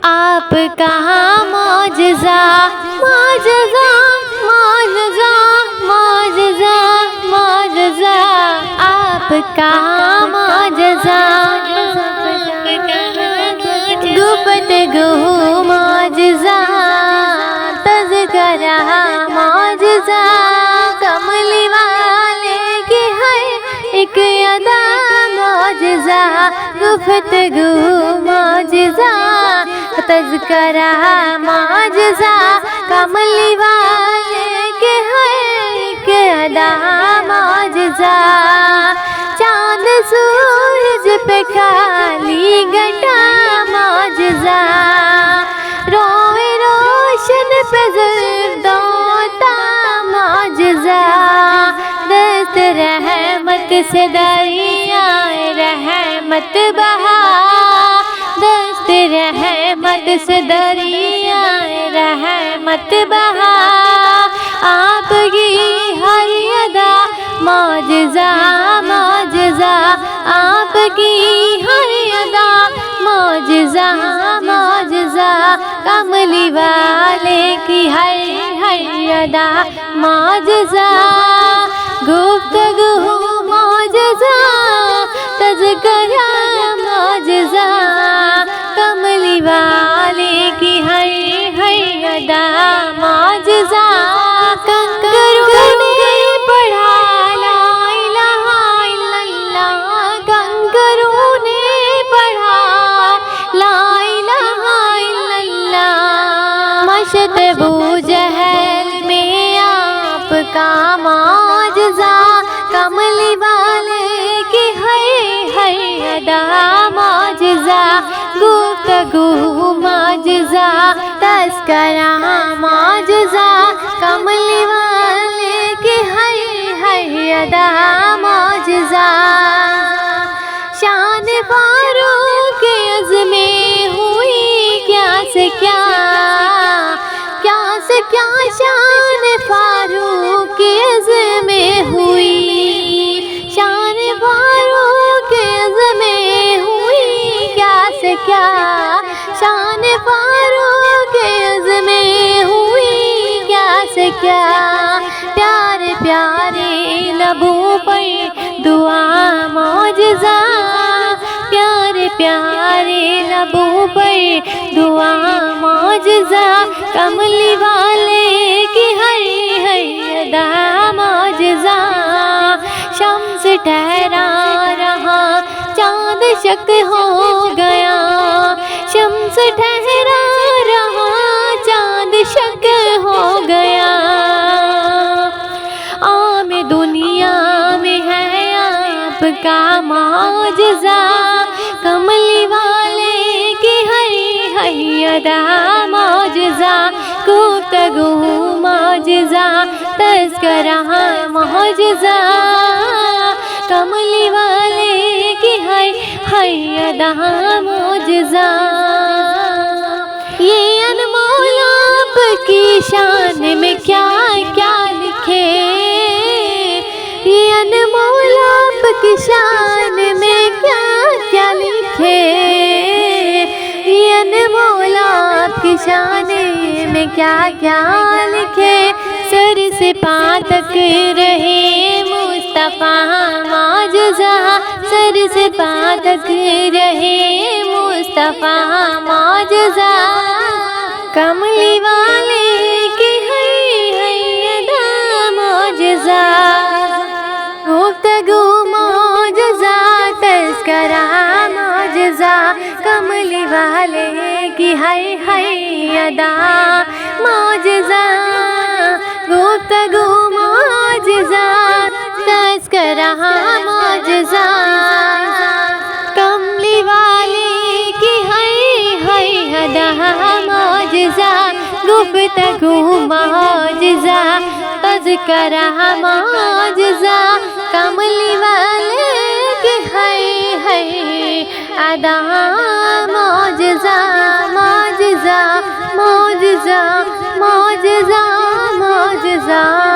آپ کا معجزہ معجزہ معجزہ معجزہ معجزہ آپ کا معجزہ گفتگو معجزہ تذکرہ معجزہ کملی والے کی ہے ایک ادا معجزہ گفتگو معجزہ تذکرہ معجزہ کملی والے کی ہے ایک ادا معجزہ چاند سورج پہ کالی گھٹا معجزہ روئے روشن پہ زردوتا معجزہ دست رحمت سے دریائے رحمت بہا دست رحمت سے دریائے رحمت بہا آپ کی ہر ادا معجزہ معجزہ آپ کی ہر ادا معجزہ معجزہ کملی والے کی ہر ادا معجزہ گفتگو معجزہ تذکرہ معجزہ کملی والے کی ہر ادا معجزہ کنکروں نے پڑھا لا الہ الا اللہ کنکروں نے پڑھا لا الہ الا اللہ مشت ابو جہل میں آپ کا معجزہ کملی والے کی ہے ادا معجزہ گفتگو معجزہ تذکرہ معجزہ کملی والے کی ہے ادا معجزہ شان فاروق کے عزم ہوئی کیا سے کیا سے کیا شان فاروق کے عزم ہوئی شان فاروق کے عزم ہوئی کیا سے کیا شان فاروق کے عزم ہوئی کیا سے کیا پیارے پیارے لبوں پر دعا معجزہ پیارے پیارے لبوں پر دعا معجزہ کملی والے کی ہے ادا معجزہ شمس ٹھہرا رہا چاند شک ہو گیا شمس ٹھہرا رہا چاند شک ہو گیا عام دنیا میں ہے آپ کا معجزہ کملی والے کی ہے ادا معجزہ گفتگو معجزہ تذکرہ معجزہ کملی والے کی ہے ادا معجزہ یہ انمول آپ کی شان میں کیا کیا لکھے یہ انمول آپ کی شان میں کیا کیا لکھے یہ انمول آپ کی شان میں کیا کیا لکھے سر سے پاں تک رہے مصطفیٰ معجزہ سر سے پاں تک رہے مصطفیٰ معجزہ کملی والے کی ہے ادا معجزہ گفتگو معجزہ تذکرہ معجزہ کملی والے کی ہے ادا معجزہ گفتگو معجزہ تذکرہ معجزہ کملی والے کی ہے ادا معجزہ گفتگو معجزہ تذکرہ معجزہ کملی والے کی ہے ادا معجزہ معجزہ معجزہ معجزہ معجزہ